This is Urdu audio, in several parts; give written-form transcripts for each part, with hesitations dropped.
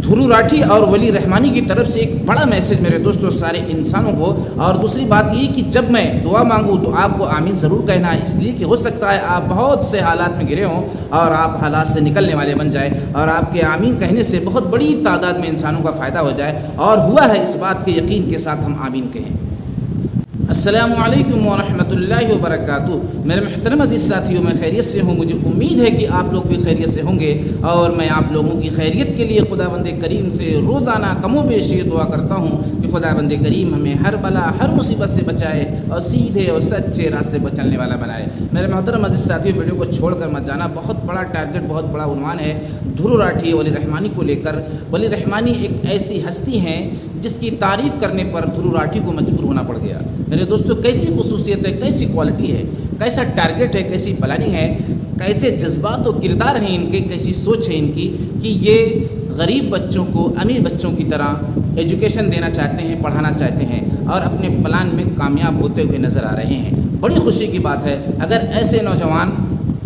دھرو راٹھی اور ولی رحمانی کی طرف سے ایک بڑا میسج میرے دوستوں سارے انسانوں کو. اور دوسری بات یہ کہ جب میں دعا مانگوں تو آپ کو آمین ضرور کہنا ہے، اس لیے کہ ہو سکتا ہے آپ بہت سے حالات میں گرے ہوں اور آپ حالات سے نکلنے والے بن جائے، اور آپ کے آمین کہنے سے بہت بڑی تعداد میں انسانوں کا فائدہ ہو جائے. اور ہوا ہے، اس بات کے یقین کے ساتھ ہم آمین کہیں. السلام علیکم ورحمۃ اللہ وبرکاتہ. میرے محترم عزیز ساتھیوں، میں خیریت سے ہوں. مجھے امید ہے کہ آپ لوگ بھی خیریت سے ہوں گے، اور میں آپ لوگوں کی خیریت کے لیے خدا بند کریم سے روزانہ کم و بیش یہ دعا کرتا ہوں کہ خدا بند کریم ہمیں ہر بلا ہر مصیبت سے بچائے اور سیدھے اور سچے راستے پر چلنے والا بنائے. میرے محترم عزیز ساتھیوں، ویڈیو کو چھوڑ کر مت جانا. بہت بڑا ٹارگٹ، بہت بڑا عنوان ہے دھرو راٹھی ولی رحمانی کو لے کر. ولی رحمانی ایک ایسی ہستی ہیں جس کی تعریف کرنے پر دھرو راٹھی کو مجبور ہونا پڑ گیا. میرے دوستوں، کیسی خصوصیت ہے، کیسی کوالٹی ہے، کیسا ٹارگٹ ہے، کیسی پلاننگ ہے، کیسے جذبات و کردار ہیں ان کے، کیسی سوچ ہے ان کی کہ یہ غریب بچوں کو امیر بچوں کی طرح ایجوکیشن دینا چاہتے ہیں، پڑھانا چاہتے ہیں، اور اپنے پلان میں کامیاب ہوتے ہوئے نظر آ رہے ہیں. بڑی خوشی کی بات ہے. اگر ایسے نوجوان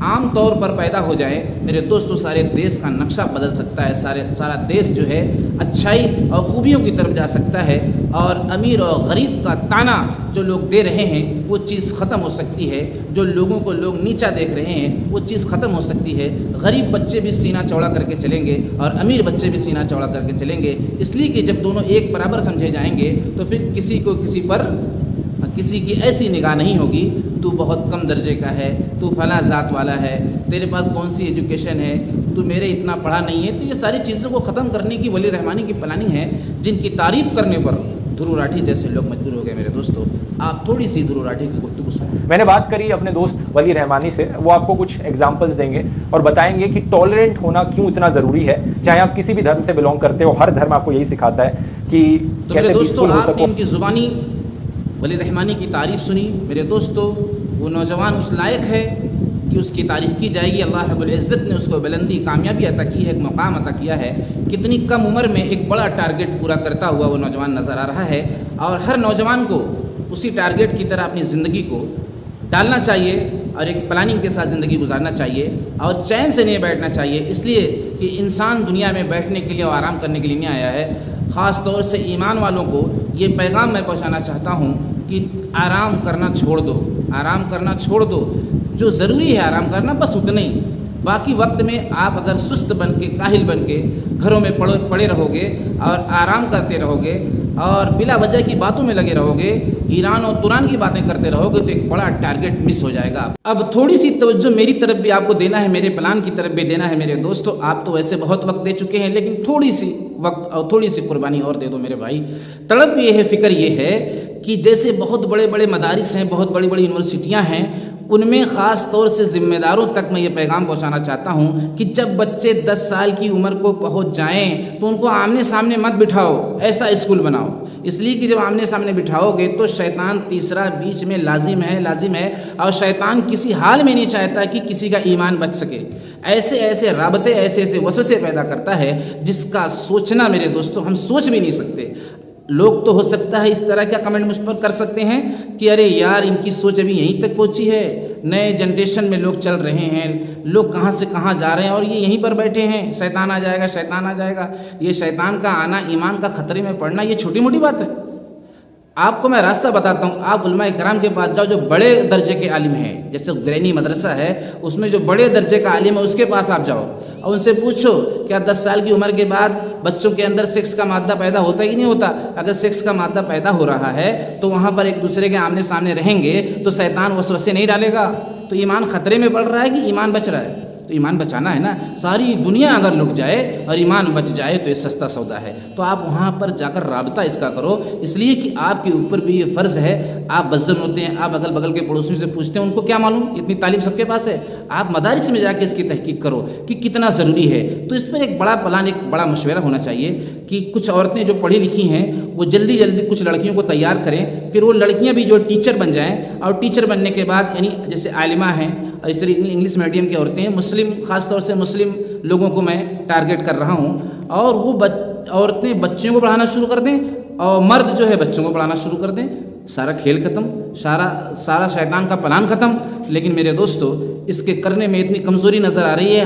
عام طور پر پیدا ہو جائیں میرے دوستوں، سارے دیش کا نقشہ بدل سکتا ہے. سارا دیش جو ہے اچھائی اور خوبیوں کی طرف جا سکتا ہے، اور امیر اور غریب کا تانا جو لوگ دے رہے ہیں وہ چیز ختم ہو سکتی ہے. جو لوگوں کو لوگ نیچا دیکھ رہے ہیں وہ چیز ختم ہو سکتی ہے. غریب بچے بھی سینہ چوڑا کر کے چلیں گے اور امیر بچے بھی سینہ چوڑا کر کے چلیں گے، اس لیے کہ جب دونوں ایک برابر سمجھے جائیں گے تو پھر کسی کو کسی پر کسی کی ایسی نگاہ نہیں ہوگی تو بہت کم درجے کا ہے، تو فلاں ذات والا ہے، تیرے پاس کون سی ایجوکیشن ہے، تو میرے اتنا پڑھا نہیں ہے. تو یہ ساری چیزوں کو ختم کرنے کی ولی رحمانی کی پلاننگ ہے، جن کی تعریف کرنے پر دھرو راٹھی جیسے لوگ مجبور ہو گئے. میرے دوستو، آپ تھوڑی سی دھرو راٹھی کی گفتگو سنیں. میں نے بات کری اپنے دوست ولی رحمانی سے، وہ آپ کو کچھ ایگزامپلس دیں گے اور بتائیں گے کہ ٹالرنٹ ہونا کیوں اتنا ضروری ہے. چاہے آپ کسی بھی دھرم سے بلونگ کرتے ہو، ہر دھرم آپ کو یہی سکھاتا ہے کہ تو میرے دوستو، آپ نے ان کی زبانی ولی رحمانی کی تعریف سنی. میرے دوستو، وہ نوجوان اس لائق ہے کہ اس کی تعریف کی جائے گی. اللہ رب العزت نے اس کو بلندی، کامیابی عطا کی ہے، ایک مقام عطا کیا ہے. کتنی کم عمر میں ایک بڑا ٹارگٹ پورا کرتا ہوا وہ نوجوان نظر آ رہا ہے، اور ہر نوجوان کو اسی ٹارگٹ کی طرح اپنی زندگی کو ڈالنا چاہیے اور ایک پلاننگ کے ساتھ زندگی گزارنا چاہیے، اور چین سے نہیں بیٹھنا چاہیے. اس لیے کہ انسان دنیا میں بیٹھنے کے لیے اور آرام کرنے کے لیے نہیں آیا ہے. خاص طور سے ایمان والوں کو یہ پیغام میں پہنچانا چاہتا ہوں کہ آرام کرنا چھوڑ دو، آرام کرنا چھوڑ دو. جو ضروری ہے آرام کرنا، بس اتنا ہی. باقی وقت میں آپ اگر سست بن کے، کاہل بن کے گھروں میں پڑے رہو گے اور آرام کرتے رہو گے اور بلا وجہ کی باتوں میں لگے رہو گے، ایران اور توران کی باتیں کرتے رہو گے، تو ایک بڑا ٹارگٹ مس ہو جائے گا. اب تھوڑی سی توجہ میری طرف بھی آپ کو دینا ہے، میرے پلان کی طرف بھی دینا ہے. میرے دوستو، آپ تو ویسے بہت وقت دے چکے ہیں، لیکن تھوڑی سی وقت اور تھوڑی سی قربانی اور دے دو میرے بھائی. تڑپ یہ ہے، فکر یہ ہے کہ جیسے بہت بڑے بڑے مدارس ہیں، بہت بڑی بڑی یونیورسٹیاں ہیں، ان میں خاص طور سے ذمہ داروں تک میں یہ پیغام پہنچانا چاہتا ہوں کہ جب بچے 10 سال کی عمر کو پہنچ جائیں تو ان کو آمنے سامنے مت بٹھاؤ، ایسا اسکول بناؤ. اس لیے کہ جب آمنے سامنے بٹھاؤ گے تو شیطان تیسرا بیچ میں لازم ہے، اور شیطان کسی حال میں نہیں چاہتا کہ کسی کا ایمان بچ سکے. ایسے رابطے، ایسے وسوسے پیدا کرتا ہے جس کا سوچنا میرے دوستو ہم سوچ بھی نہیں سکتے. لوگ تو ہو سکتا ہے اس طرح کا کمنٹ مجھ پر کر سکتے ہیں کہ ارے یار، ان کی سوچ ابھی یہیں تک پہنچی ہے، نئے جنریشن میں لوگ چل رہے ہیں، لوگ کہاں سے کہاں جا رہے ہیں اور یہ یہیں پر بیٹھے ہیں، شیطان آ جائے گا، شیطان آ جائے گا. یہ شیطان کا آنا، ایمان کا خطرے میں پڑنا، یہ چھوٹی موٹی بات ہے. آپ کو میں راستہ بتاتا ہوں. آپ علماء کرام کے پاس جاؤ جو بڑے درجے کے عالم ہیں، جیسے گرینی مدرسہ ہے، اس میں جو بڑے درجے کا عالم ہے اس کے پاس آپ جاؤ اور ان سے پوچھو کیا 10 سال کی عمر کے بعد بچوں کے اندر سیکس کا مادہ پیدا ہوتا ہے کہ نہیں ہوتا. اگر سیکس کا مادہ پیدا ہو رہا ہے تو وہاں پر ایک دوسرے کے آمنے سامنے رہیں گے تو شیطان وسوسے نہیں ڈالے گا. تو ایمان خطرے میں پڑ رہا ہے کہ ایمان بچ رہا ہے؟ تو ایمان بچانا ہے نا. ساری دنیا اگر لٹ جائے اور ایمان بچ جائے تو یہ سستا سودا ہے. تو آپ وہاں پر جا کر رابطہ اس کا کرو، اس لیے کہ آپ کے اوپر بھی یہ فرض ہے. آپ بزن ہوتے ہیں، آپ اگل بغل کے پڑوسیوں سے پوچھتے ہیں، ان کو کیا معلوم، اتنی تعلیم سب کے پاس ہے. آپ مدارس میں جا کے اس کی تحقیق کرو کہ کتنا ضروری ہے. تو اس پر ایک بڑا پلان، ایک بڑا مشورہ ہونا چاہیے کہ کچھ عورتیں جو پڑھی لکھی ہیں وہ جلدی کچھ لڑکیوں کو تیار کریں، پھر وہ لڑکیاں بھی جو ٹیچر بن جائیں، اور ٹیچر بننے کے بعد یعنی جیسے عالمہ ہیں، اس طرح انگلش میڈیم کی عورتیں، مسلم، خاص طور سے مسلم لوگوں کو میں ٹارگٹ کر رہا ہوں، اور وہ عورتیں بچوں کو پڑھانا شروع کر دیں اور مرد جو ہے بچوں کو پڑھانا شروع کر دیں. سارا کھیل ختم، سارا شیطان کا پلان ختم. لیکن میرے دوستو، اس کے کرنے میں اتنی کمزوری نظر آ رہی ہے.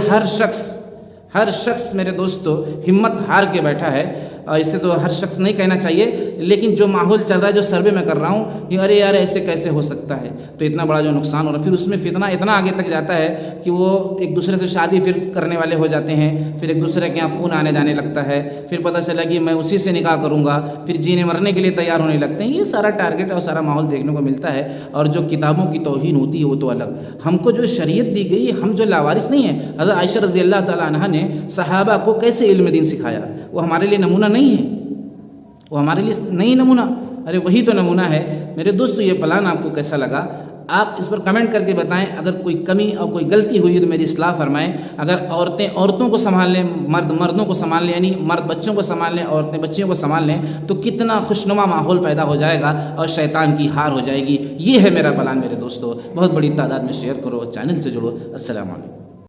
ہر شخص میرے دوستو ہمت ہار کے بیٹھا ہے، اور اسے تو ہر شخص نہیں کہنا چاہیے، لیکن جو ماحول چل رہا ہے، جو سروے میں کر رہا ہوں، یہ ارے یار ایسے کیسے ہو سکتا ہے، تو اتنا بڑا جو نقصان ہو رہا ہے، پھر اس میں فتنہ اتنا آگے تک جاتا ہے کہ وہ ایک دوسرے سے شادی پھر کرنے والے ہو جاتے ہیں، پھر ایک دوسرے کے یہاں فون آنے جانے لگتا ہے، پھر پتہ چلا کہ میں اسی سے نکاح کروں گا، پھر جینے مرنے کے لیے تیار ہونے لگتے ہیں۔ یہ سارا ٹارگٹ اور سارا ماحول دیکھنے کو ملتا ہے، اور جو کتابوں کی توہین ہوتی ہے وہ تو الگ۔ ہم کو جو شریعت دی گئی، ہم جو لاوارث نہیں ہیں، حضرت عائشہ رضی اللہ تعالیٰ عنہا نے صحابہ کو کیسے علم دین سکھایا، وہ ہمارے لیے نمونہ نہیں ہے، وہ ہمارے لیے نہیں نمونہ، ارے وہی تو نمونہ ہے۔ میرے دوستو یہ پلان آپ کو کیسا لگا، آپ اس پر کمنٹ کر کے بتائیں۔ اگر کوئی کمی اور کوئی غلطی ہوئی تو میری اصلاح فرمائیں۔ اگر عورتیں عورتوں کو سنبھال لیں، مرد مردوں کو سنبھال لیں، یعنی مرد بچوں کو سنبھال لیں، عورتیں بچیوں کو سنبھال لیں، تو کتنا خوشنما ماحول پیدا ہو جائے گا اور شیطان کی ہار ہو جائے گی۔ یہ ہے میرا پلان میرے دوستو، بہت بڑی تعداد میں شیئر کرو، چینل سے جڑو۔ السلام علیکم۔